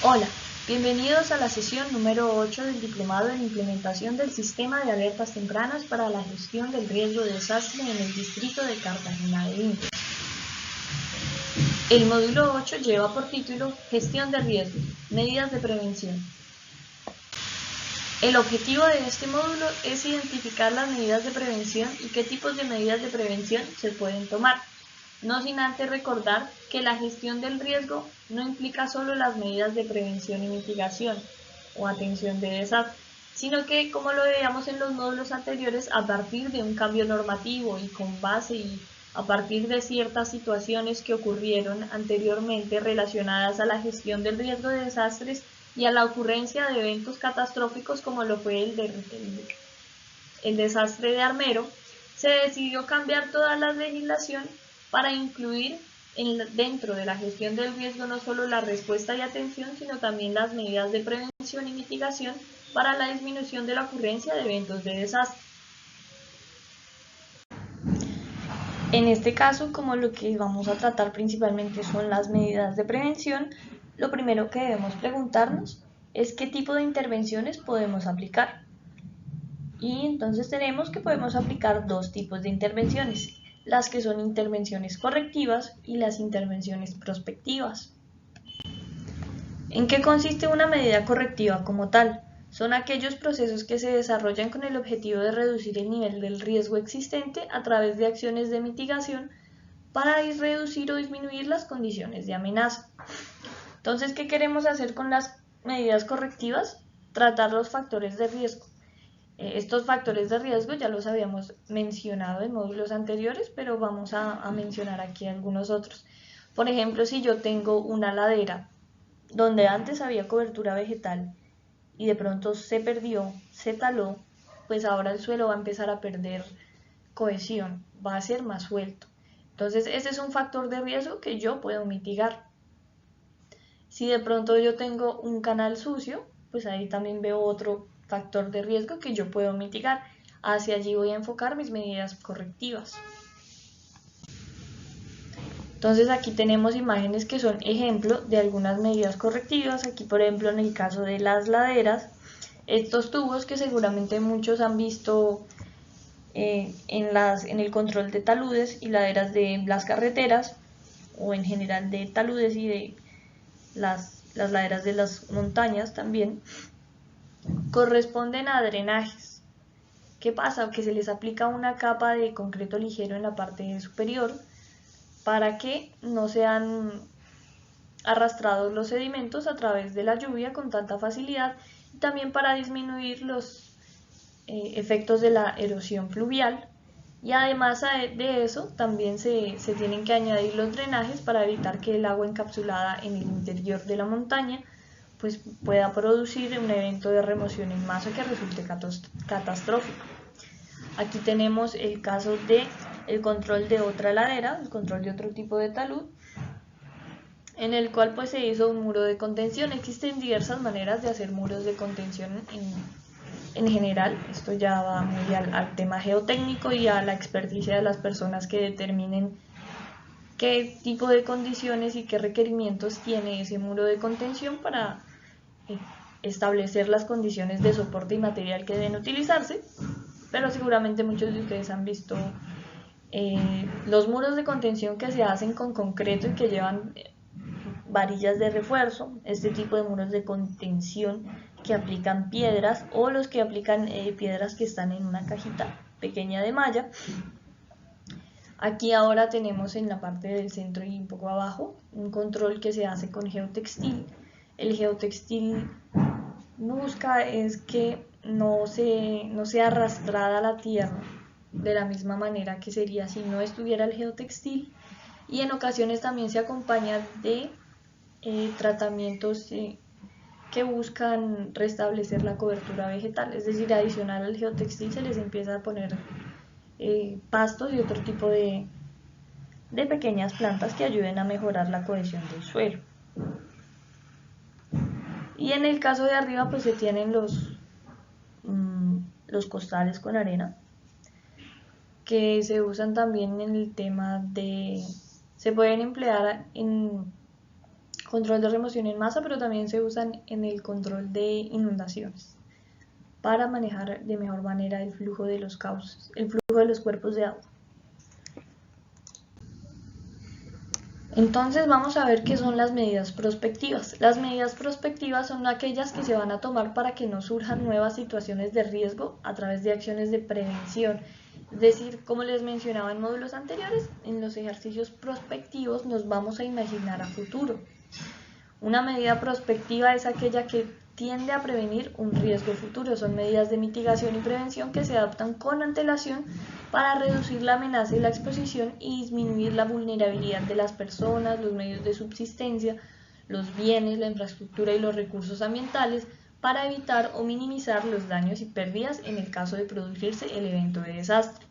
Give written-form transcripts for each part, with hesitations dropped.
Hola, bienvenidos a la sesión número 8 del Diplomado en Implementación del Sistema de Alertas Tempranas para la Gestión del Riesgo de Desastre en el Distrito de Cartagena de Indias. El módulo 8 lleva por título Gestión de Riesgos, Medidas de Prevención. El objetivo de este módulo es identificar las medidas de prevención y qué tipos de medidas de prevención se pueden tomar. No sin antes recordar que la gestión del riesgo no implica solo las medidas de prevención y mitigación o atención de desastre, sino que, como lo veíamos en los módulos anteriores, a partir de un cambio normativo y con base y a partir de ciertas situaciones que ocurrieron anteriormente relacionadas a la gestión del riesgo de desastres y a la ocurrencia de eventos catastróficos como lo fue el desastre de Armero, se decidió cambiar toda la legislación para incluir dentro de la gestión del riesgo no solo la respuesta y atención, sino también las medidas de prevención y mitigación para la disminución de la ocurrencia de eventos de desastre. En este caso, como lo que vamos a tratar principalmente son las medidas de prevención, lo primero que debemos preguntarnos es qué tipo de intervenciones podemos aplicar. Y entonces tenemos que podemos aplicar dos tipos de intervenciones, las que son intervenciones correctivas y las intervenciones prospectivas. ¿En qué consiste una medida correctiva como tal? Son aquellos procesos que se desarrollan con el objetivo de reducir el nivel del riesgo existente a través de acciones de mitigación para reducir o disminuir las condiciones de amenaza. Entonces, ¿qué queremos hacer con las medidas correctivas? Tratar los factores de riesgo. Estos factores de riesgo ya los habíamos mencionado en módulos anteriores, pero vamos a mencionar aquí algunos otros. Por ejemplo, si yo tengo una ladera donde antes había cobertura vegetal y de pronto se perdió, se taló, pues ahora el suelo va a empezar a perder cohesión, va a ser más suelto. Entonces, ese es un factor de riesgo que yo puedo mitigar. Si de pronto yo tengo un canal sucio, pues ahí también veo otro factor de riesgo que yo puedo mitigar. Hacia allí voy a enfocar mis medidas correctivas. Entonces aquí tenemos imágenes que son ejemplo de algunas medidas correctivas. Aquí, por ejemplo, en el caso de las laderas, estos tubos que seguramente muchos han visto en el control de taludes y laderas de las carreteras, o en general de taludes y de las laderas de las montañas también, corresponden a drenajes. ¿Qué pasa? Que se les aplica una capa de concreto ligero en la parte superior para que no sean arrastrados los sedimentos a través de la lluvia con tanta facilidad y también para disminuir los efectos de la erosión fluvial. Y además de eso, también se tienen que añadir los drenajes para evitar que el agua encapsulada en el interior de la montaña pues pueda producir un evento de remoción en masa que resulte catastrófico. Aquí tenemos el caso de el control de otra ladera, el control de otro tipo de talud, en el cual pues se hizo un muro de contención. Existen diversas maneras de hacer muros de contención en general. Esto ya va muy al tema geotécnico y a la experticia de las personas que determinen qué tipo de condiciones y qué requerimientos tiene ese muro de contención para establecer las condiciones de soporte y material que deben utilizarse, pero seguramente muchos de ustedes han visto los muros de contención que se hacen con concreto y que llevan varillas de refuerzo, este tipo de muros de contención que aplican piedras o los que aplican piedras que están en una cajita pequeña de malla. Aquí ahora tenemos en la parte del centro y un poco abajo un control que se hace con geotextil. El geotextil busca es que no sea arrastrada la tierra de la misma manera que sería si no estuviera el geotextil, y en ocasiones también se acompaña de tratamientos que buscan restablecer la cobertura vegetal, es decir, adicional al geotextil se les empieza a poner pastos y otro tipo de pequeñas plantas que ayuden a mejorar la cohesión del suelo. Y en el caso de arriba pues se tienen los costales con arena, que se usan también en el tema de, se pueden emplear control de remoción en masa, pero también se usan en el control de inundaciones para manejar de mejor manera el flujo de los cauces, el flujo de los cuerpos de agua. Entonces vamos a ver qué son las medidas prospectivas. Las medidas prospectivas son aquellas que se van a tomar para que no surjan nuevas situaciones de riesgo a través de acciones de prevención. Es decir, como les mencionaba en módulos anteriores, en los ejercicios prospectivos nos vamos a imaginar a futuro. Una medida prospectiva es aquella que tiende a prevenir un riesgo futuro. Son medidas de mitigación y prevención que se adoptan con antelación para reducir la amenaza y la exposición y disminuir la vulnerabilidad de las personas, los medios de subsistencia, los bienes, la infraestructura y los recursos ambientales para evitar o minimizar los daños y pérdidas en el caso de producirse el evento de desastre.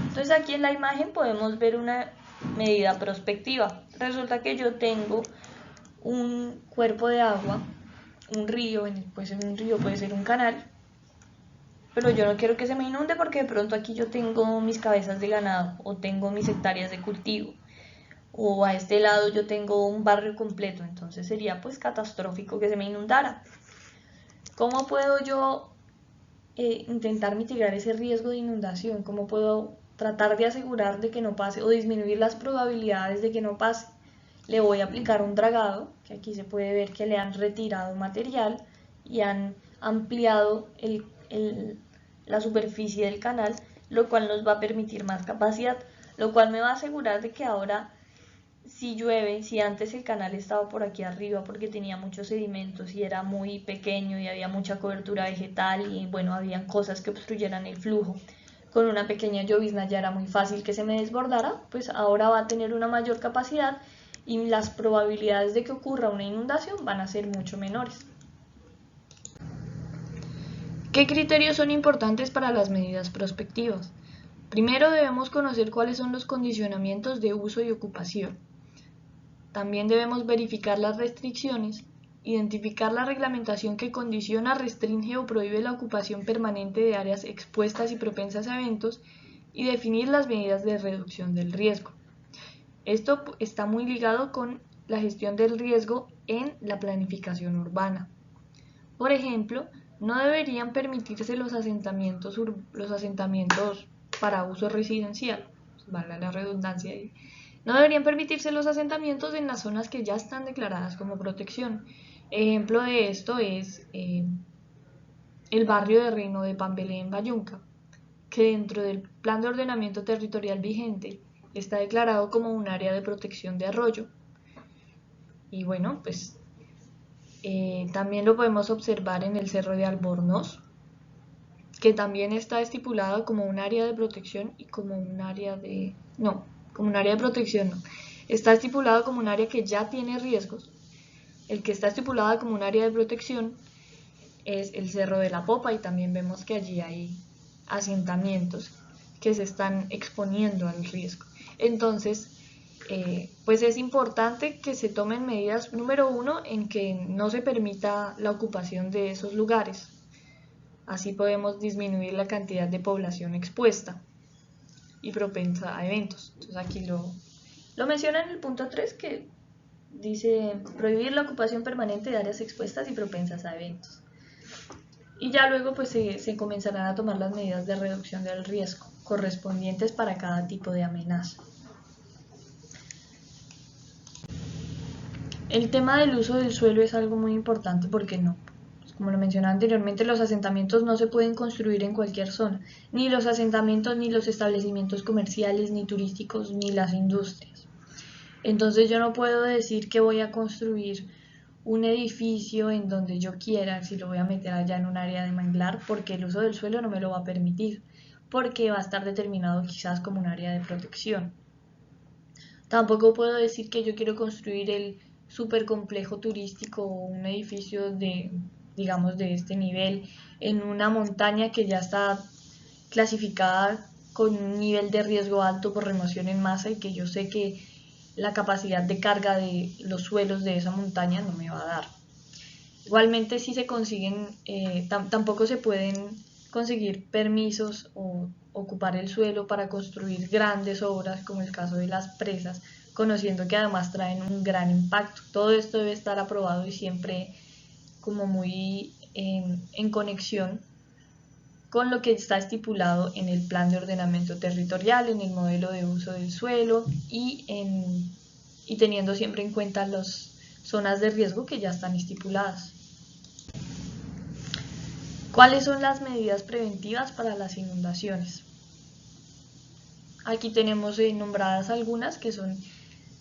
Entonces aquí en la imagen podemos ver una medida prospectiva. Resulta que yo tengo un cuerpo de agua, un río, puede ser un río, puede ser un canal, pero yo no quiero que se me inunde porque de pronto aquí yo tengo mis cabezas de ganado o tengo mis hectáreas de cultivo o a este lado yo tengo un barrio completo, entonces sería pues catastrófico que se me inundara. ¿Cómo puedo yo intentar mitigar ese riesgo de inundación? ¿Cómo puedo tratar de asegurar de que no pase o disminuir las probabilidades de que no pase? Le voy a aplicar un dragado, que aquí se puede ver que le han retirado material y han ampliado la superficie del canal, lo cual nos va a permitir más capacidad, lo cual me va a asegurar de que ahora si llueve, si antes el canal estaba por aquí arriba porque tenía muchos sedimentos y era muy pequeño y había mucha cobertura vegetal y bueno, habían cosas que obstruyeran el flujo, con una pequeña llovizna ya era muy fácil que se me desbordara, pues ahora va a tener una mayor capacidad y las probabilidades de que ocurra una inundación van a ser mucho menores. ¿Qué criterios son importantes para las medidas prospectivas? Primero debemos conocer cuáles son los condicionamientos de uso y ocupación. También debemos verificar las restricciones, identificar la reglamentación que condiciona, restringe o prohíbe la ocupación permanente de áreas expuestas y propensas a eventos y definir las medidas de reducción del riesgo. Esto está muy ligado con la gestión del riesgo en la planificación urbana. Por ejemplo, no deberían permitirse los asentamientos para uso residencial, valga la redundancia ahí. No deberían permitirse los asentamientos en las zonas que ya están declaradas como protección. Ejemplo de esto es el barrio de Reino de Pambelé en Bayunca, que dentro del Plan de Ordenamiento Territorial vigente está declarado como un área de protección de arroyo. Y bueno, pues también lo podemos observar en el Cerro de Albornoz, que también está estipulado como un área de protección y como un área de... no, como un área de protección no. Está estipulado como un área que ya tiene riesgos. El que está estipulado como un área de protección es el Cerro de la Popa y también vemos que allí hay asentamientos que se están exponiendo al riesgo. Entonces, pues es importante que se tomen medidas, número uno, en que no se permita la ocupación de esos lugares. Así podemos disminuir la cantidad de población expuesta y propensa a eventos. Entonces aquí lo menciona en el punto 3 que dice prohibir la ocupación permanente de áreas expuestas y propensas a eventos. Y ya luego pues se comenzarán a tomar las medidas de reducción del riesgo correspondientes para cada tipo de amenaza. El tema del uso del suelo es algo muy importante porque no, como lo mencionaba anteriormente, los asentamientos no se pueden construir en cualquier zona, ni los asentamientos, ni los establecimientos comerciales, ni turísticos, ni las industrias. Entonces yo no puedo decir que voy a construir un edificio en donde yo quiera, si lo voy a meter allá en un área de manglar, porque el uso del suelo no me lo va a permitir, porque va a estar determinado quizás como un área de protección. Tampoco puedo decir que yo quiero construir el super complejo turístico o un edificio de, digamos, de este nivel en una montaña que ya está clasificada con un nivel de riesgo alto por remoción en masa y que yo sé que la capacidad de carga de los suelos de esa montaña no me va a dar. Igualmente si se consiguen, tampoco se pueden conseguir permisos o ocupar el suelo para construir grandes obras como el caso de las presas, conociendo que además traen un gran impacto. Todo esto debe estar aprobado y siempre como muy en conexión con lo que está estipulado en el plan de ordenamiento territorial, en el modelo de uso del suelo y teniendo siempre en cuenta las zonas de riesgo que ya están estipuladas. ¿Cuáles son las medidas preventivas para las inundaciones? Aquí tenemos nombradas algunas que son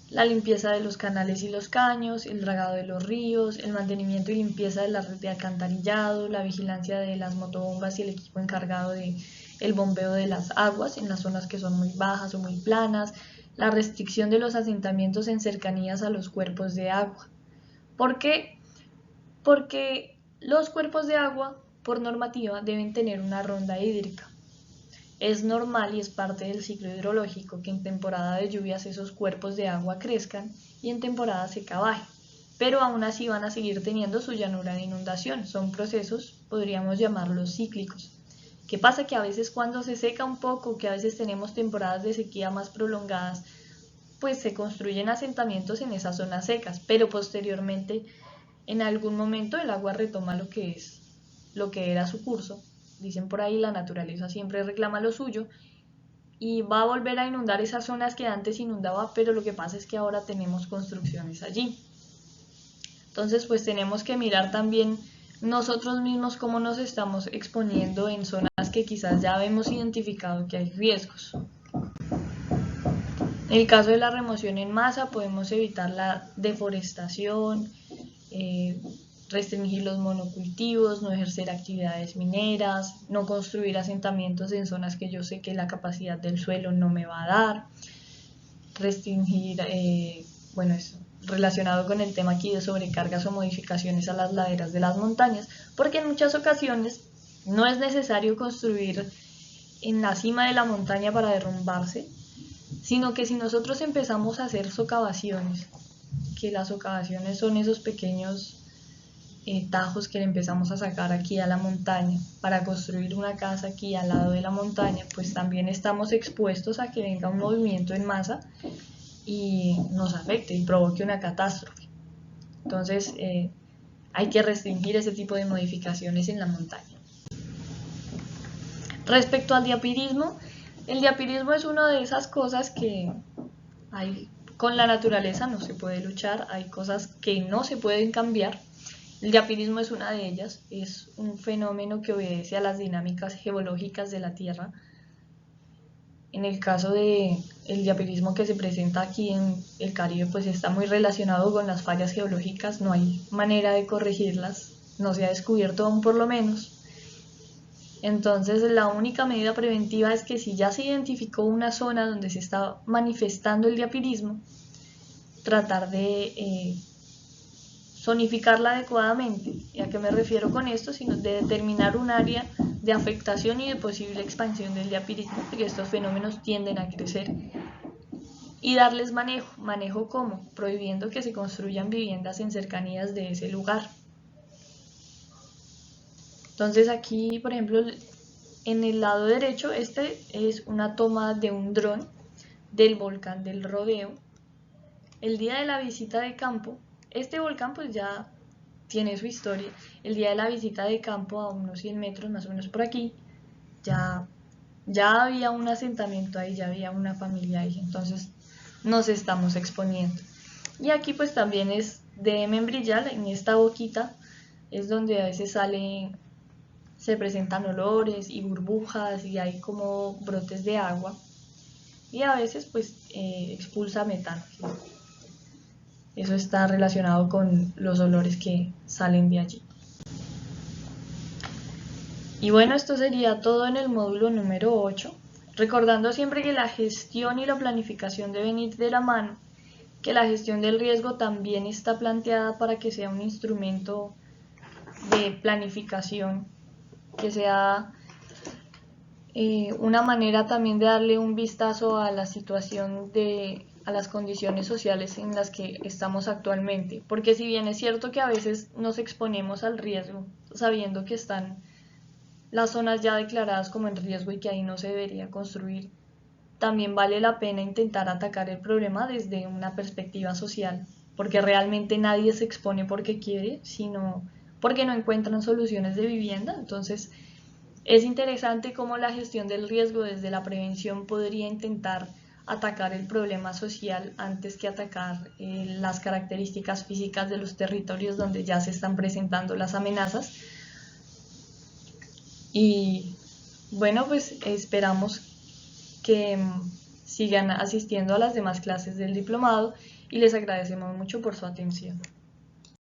la limpieza de los canales y los caños, el dragado de los ríos, el mantenimiento y limpieza de la red de alcantarillado, la vigilancia de las motobombas y el equipo encargado de el bombeo de las aguas en las zonas que son muy bajas o muy planas, la restricción de los asentamientos en cercanías a los cuerpos de agua. ¿Por qué? Porque los cuerpos de agua, por normativa, deben tener una ronda hídrica. Es normal y es parte del ciclo hidrológico que en temporada de lluvias esos cuerpos de agua crezcan y en temporada seca baje, pero aún así van a seguir teniendo su llanura de inundación. Son procesos, podríamos llamarlos cíclicos. ¿Qué pasa? Que a veces cuando se seca un poco, que a veces tenemos temporadas de sequía más prolongadas, pues se construyen asentamientos en esas zonas secas, pero posteriormente en algún momento el agua retoma lo que era su curso. Dicen por ahí, la naturaleza siempre reclama lo suyo y va a volver a inundar esas zonas que antes inundaba, pero lo que pasa es que ahora tenemos construcciones allí. Entonces, pues tenemos que mirar también nosotros mismos cómo nos estamos exponiendo en zonas que quizás ya hemos identificado que hay riesgos. En el caso de la remoción en masa, podemos evitar la deforestación, restringir los monocultivos, no ejercer actividades mineras, no construir asentamientos en zonas que yo sé que la capacidad del suelo no me va a dar, restringir, bueno, eso, relacionado con el tema aquí de sobrecargas o modificaciones a las laderas de las montañas, porque en muchas ocasiones no es necesario construir en la cima de la montaña para derrumbarse, sino que si nosotros empezamos a hacer socavaciones, que las socavaciones son esos pequeños tajos que le empezamos a sacar aquí a la montaña para construir una casa aquí al lado de la montaña, pues también estamos expuestos a que venga un movimiento en masa y nos afecte y provoque una catástrofe. Entonces hay que restringir ese tipo de modificaciones en la montaña. Respecto al diapirismo, el diapirismo es una de esas cosas que hay con la naturaleza, no se puede luchar, hay cosas que no se pueden cambiar. El diapirismo es una de ellas, es un fenómeno que obedece a las dinámicas geológicas de la Tierra. En el caso del diapirismo que se presenta aquí en el Caribe, pues está muy relacionado con las fallas geológicas, no hay manera de corregirlas, no se ha descubierto aún por lo menos. Entonces la única medida preventiva es que si ya se identificó una zona donde se está manifestando el diapirismo, tratar de zonificarla adecuadamente. ¿Y a qué me refiero con esto? Sino de determinar un área de afectación y de posible expansión del diapirismo, porque estos fenómenos tienden a crecer. Y darles manejo. ¿Manejo cómo? Prohibiendo que se construyan viviendas en cercanías de ese lugar. Entonces aquí, por ejemplo, en el lado derecho, este es una toma de un dron del volcán del Rodeo. El día de la visita de campo, este volcán pues ya tiene su historia. El día de la visita de campo a unos 100 metros más o menos por aquí, ya había un asentamiento ahí, ya había una familia ahí, entonces nos estamos exponiendo. Y aquí pues también es de membrillar, en esta boquita es donde a veces se presentan olores y burbujas y hay como brotes de agua y a veces pues expulsa metano. Eso está relacionado con los olores que salen de allí. Y bueno, esto sería todo en el módulo número 8, recordando siempre que la gestión y la planificación deben ir de la mano, que la gestión del riesgo también está planteada para que sea un instrumento de planificación, que sea una manera también de darle un vistazo a la situación a las condiciones sociales en las que estamos actualmente, porque si bien es cierto que a veces nos exponemos al riesgo sabiendo que están las zonas ya declaradas como en riesgo y que ahí no se debería construir, también vale la pena intentar atacar el problema desde una perspectiva social, porque realmente nadie se expone porque quiere, sino porque no encuentran soluciones de vivienda. Entonces, es interesante cómo la gestión del riesgo desde la prevención podría intentar atacar el problema social antes que atacar las características físicas de los territorios donde ya se están presentando las amenazas. Y bueno, pues esperamos que sigan asistiendo a las demás clases del diplomado y les agradecemos mucho por su atención.